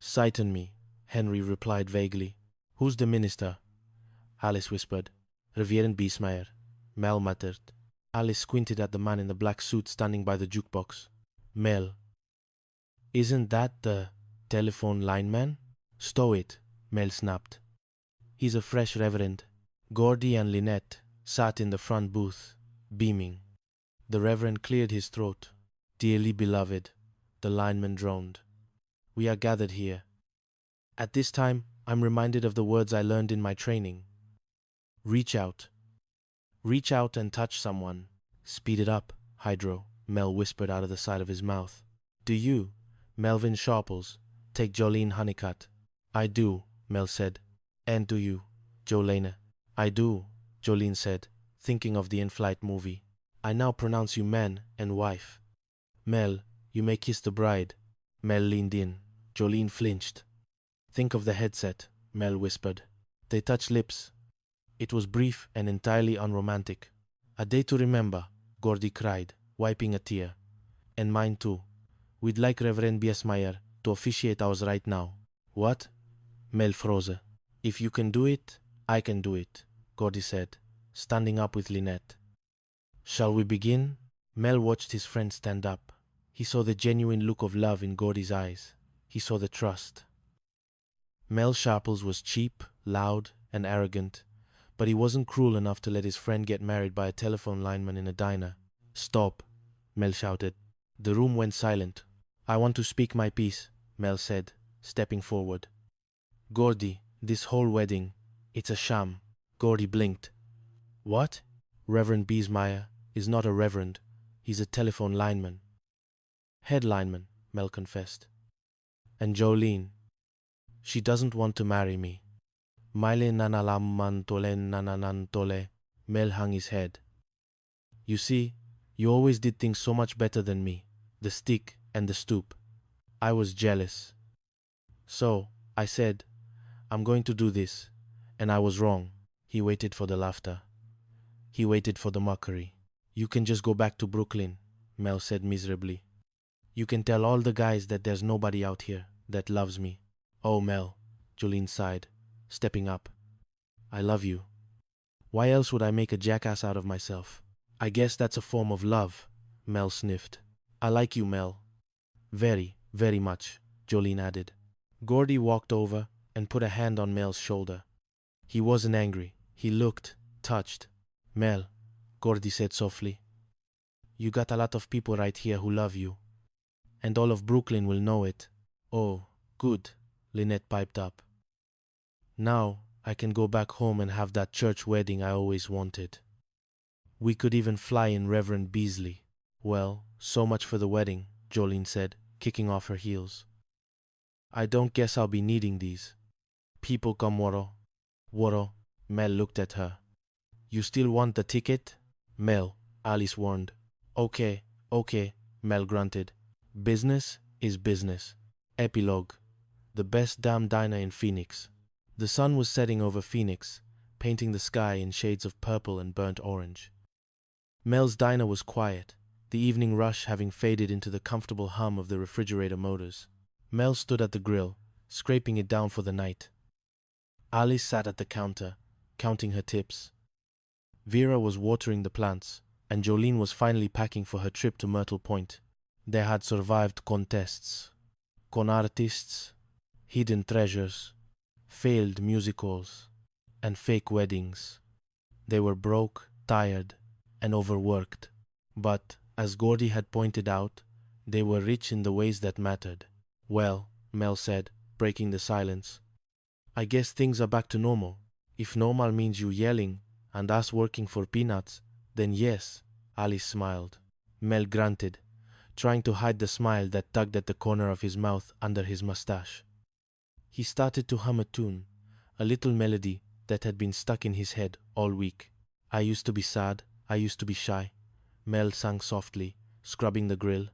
Sighten me, Henry replied vaguely. Who's the minister? Alice whispered. Reverend Biesmeyer. Mel muttered. Alice squinted at the man in the black suit standing by the jukebox. Mel. Isn't that the telephone lineman? Stow it, Mel snapped. He's a fresh reverend. Gordy and Lynette sat in the front booth, beaming. The reverend cleared his throat. Dearly beloved, the lineman droned. We are gathered here. At this time, I'm reminded of the words I learned in my training. Reach out. Reach out and touch someone. Speed it up, Hydro, Mel whispered out of the side of his mouth. Do you, Melvin Sharples, take Jolene Honeycutt? I do, Mel said. And do you, Jolene? I do, Jolene said, thinking of the in-flight movie. I now pronounce you man and wife. Mel, you may kiss the bride. Mel leaned in. Jolene flinched. Think of the headset, Mel whispered. They touched lips. It was brief and entirely unromantic. A day to remember, Gordy cried, wiping a tear. And mine too. We'd like Reverend Biesmeyer to officiate ours right now. What? Mel froze. If you can do it, I can do it, Gordy said, standing up with Lynette. Shall we begin? Mel watched his friend stand up. He saw the genuine look of love in Gordy's eyes. He saw the trust. Mel Sharples was cheap, loud, and arrogant, but he wasn't cruel enough to let his friend get married by a telephone lineman in a diner. Stop, Mel shouted. The room went silent. I want to speak my piece, Mel said, stepping forward. Gordy, this whole wedding, it's a sham. Gordy blinked. What? Reverend Biesmeyer is not a reverend. He's a telephone lineman. Head lineman, Mel confessed. And Jolene, she doesn't want to marry me. Maile nanalamantole nananantole. Mel hung his head. You see, you always did things so much better than me. The stick and the stoop. I was jealous. So, I said, I'm going to do this. And I was wrong. He waited for the laughter. He waited for the mockery. You can just go back to Brooklyn, Mel said miserably. You can tell all the guys that there's nobody out here that loves me. Oh, Mel, Jolene sighed, stepping up. I love you. Why else would I make a jackass out of myself? I guess that's a form of love, Mel sniffed. I like you, Mel. Very, very much, Jolene added. Gordy walked over and put a hand on Mel's shoulder. He wasn't angry. He looked, touched. Mel, Gordy said softly. You got a lot of people right here who love you. And all of Brooklyn will know it. Oh, good, Lynette piped up. Now I can go back home and have that church wedding I always wanted. We could even fly in Reverend Beasley. Well, so much for the wedding, Jolene said, kicking off her heels. I don't guess I'll be needing these. People come, Woro. Woro, Mel looked at her. You still want the ticket? Mel, Alice warned. Okay, Mel grunted. Business is business. Epilogue. The best damn diner in Phoenix. The sun was setting over Phoenix, painting the sky in shades of purple and burnt orange. Mel's diner was quiet, the evening rush having faded into the comfortable hum of the refrigerator motors. Mel stood at the grill, scraping it down for the night. Alice sat at the counter, counting her tips. Vera was watering the plants, and Jolene was finally packing for her trip to Myrtle Point. They had survived contests, con artists, hidden treasures, failed musicals, and fake weddings. They were broke, tired, and overworked. But, as Gordy had pointed out, they were rich in the ways that mattered. Well, Mel said, breaking the silence, I guess things are back to normal. If normal means you yelling and us working for peanuts, then yes, Alice smiled. Mel grunted, trying to hide the smile that tugged at the corner of his mouth under his mustache. He started to hum a tune, a little melody that had been stuck in his head all week. I used to be sad, I used to be shy, Mel sang softly, scrubbing the grill.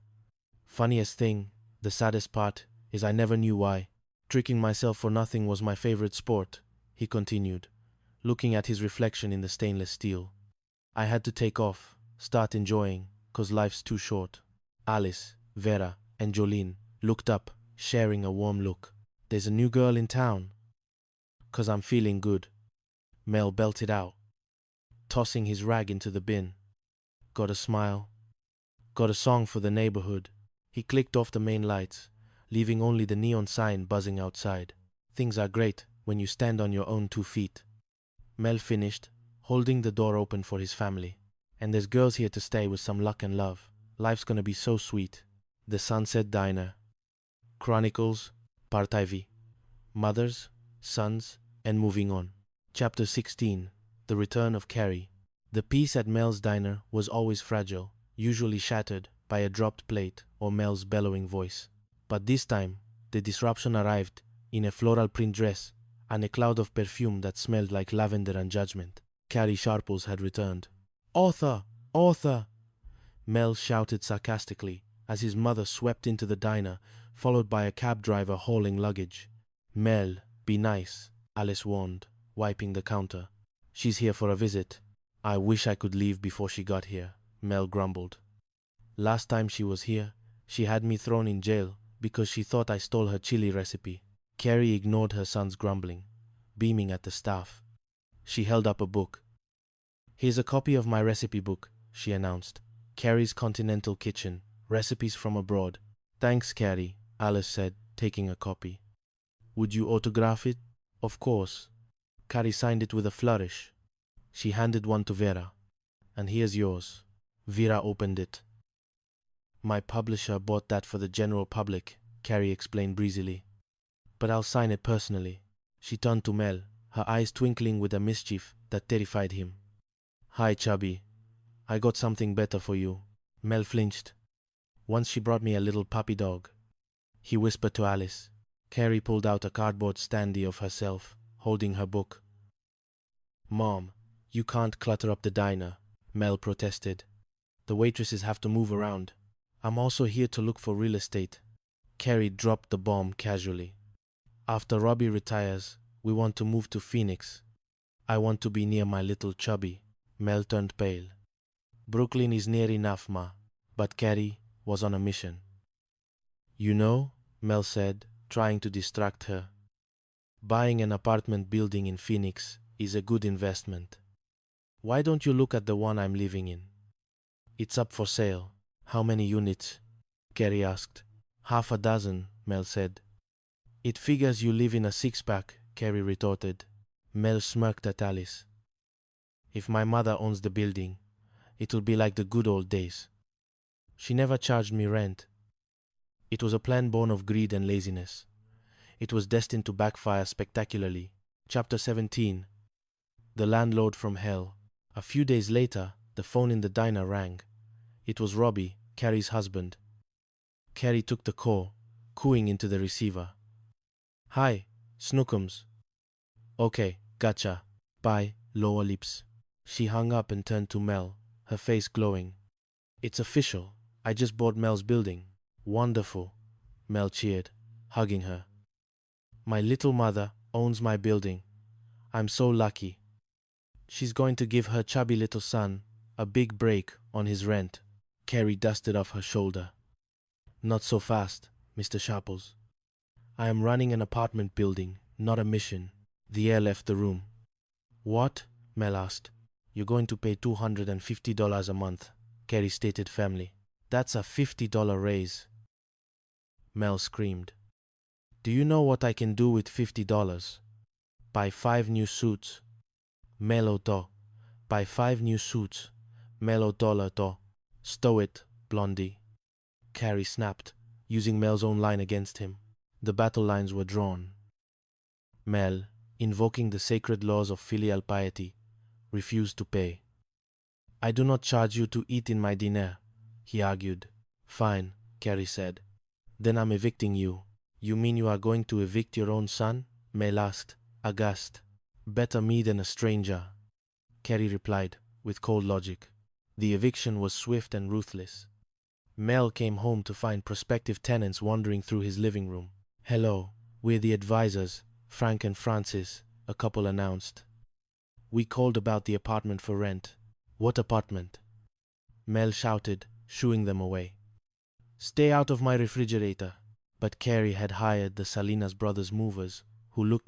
Funniest thing, the saddest part, is I never knew why. Tricking myself for nothing was my favorite sport, he continued, looking at his reflection in the stainless steel. I had to take off, start enjoying, 'cause life's too short. Alice, Vera, and Jolene looked up, sharing a warm look. There's a new girl in town. 'Cause I'm feeling good, Mel belted out, tossing his rag into the bin. Got a smile. Got a song for the neighborhood. He clicked off the main lights, leaving only the neon sign buzzing outside. Things are great when you stand on your own 2 feet. Mel finished, holding the door open for his family. And there's girls here to stay with some luck and love. Life's gonna be so sweet. The Sunset Diner. Chronicles, Part IV. Mothers, Sons, and Moving On. Chapter 16. The Return of Carrie. The peace at Mel's diner was always fragile, usually shattered by a dropped plate or Mel's bellowing voice. But this time, the disruption arrived in a floral print dress and a cloud of perfume that smelled like lavender and judgment. Carrie Sharples had returned. "Arthur! Arthur!" Mel shouted sarcastically as his mother swept into the diner, followed by a cab driver hauling luggage. "Mel, be nice," Alice warned, wiping the counter. "She's here for a visit." "I wish I could leave before she got here," Mel grumbled. "Last time she was here, she had me thrown in jail because she thought I stole her chili recipe." Carrie ignored her son's grumbling, beaming at the staff. She held up a book. "Here's a copy of my recipe book," she announced. "Carrie's Continental Kitchen, Recipes from Abroad." "Thanks, Carrie," Alice said, taking a copy. "Would you autograph it?" "Of course." Carrie signed it with a flourish. She handed one to Vera. "And here's yours." Vera opened it. "My publisher bought that for the general public," Carrie explained breezily. "But I'll sign it personally." She turned to Mel, her eyes twinkling with a mischief that terrified him. "Hi, Chubby. I got something better for you." Mel flinched. "Once she brought me a little puppy dog," he whispered to Alice. Carrie pulled out a cardboard standee of herself, holding her book. "Mom, you can't clutter up the diner," Mel protested. "The waitresses have to move around. I'm also here to look for real estate." Carrie dropped the bomb casually. "After Robbie retires, we want to move to Phoenix. I want to be near my little Chubby." Mel turned pale. "Brooklyn is near enough, Ma." But Carrie was on a mission. "You know," Mel said, trying to distract her, "buying an apartment building in Phoenix is a good investment. Why don't you look at the one I'm living in? It's up for sale." "How many units?" Carrie asked. "Half a dozen," Mel said. "It figures you live in a 6-pack, Carrie retorted. Mel smirked at Alice. "If my mother owns the building, it'll be like the good old days. She never charged me rent." It was a plan born of greed and laziness. It was destined to backfire spectacularly. Chapter 17. The Landlord from Hell. A few days later, the phone in the diner rang. It was Robbie, Carrie's husband. Carrie took the call, cooing into the receiver. "Hi, Snookums." "Okay, gotcha. Bye, lower lips." She hung up and turned to Mel, her face glowing. "It's official. I just bought Mel's building." "Wonderful," Mel cheered, hugging her. "My little mother owns my building. I'm so lucky. She's going to give her chubby little son a big break on his rent." Carrie dusted off her shoulder. "Not so fast, Mr. Sharples. I am running an apartment building, not a mission." The air left the room. "What?" Mel asked. "You're going to pay $250 a month," Carrie stated firmly. "That's a $50 raise." Mel screamed. "Do you know what I can do with $50? Buy 5 new suits." "Melo to. Buy 5 new suits. Melo dollar to. Stow it, Blondie." Carrie snapped, using Mel's own line against him. The battle lines were drawn. Mel, invoking the sacred laws of filial piety, refused to pay. "I do not charge you to eat in my dinner," he argued. "Fine," Carrie said. "Then I'm evicting you." "You mean you are going to evict your own son?" Mel asked, aghast. "Better me than a stranger," Carrie replied, with cold logic. The eviction was swift and ruthless. Mel came home to find prospective tenants wandering through his living room. "Hello, we're the advisors, Frank and Francis," a couple announced. "We called about the apartment for rent." "What apartment?" Mel shouted, shooing them away. "Stay out of my refrigerator." But Carey had hired the Salinas brothers movers, who looked like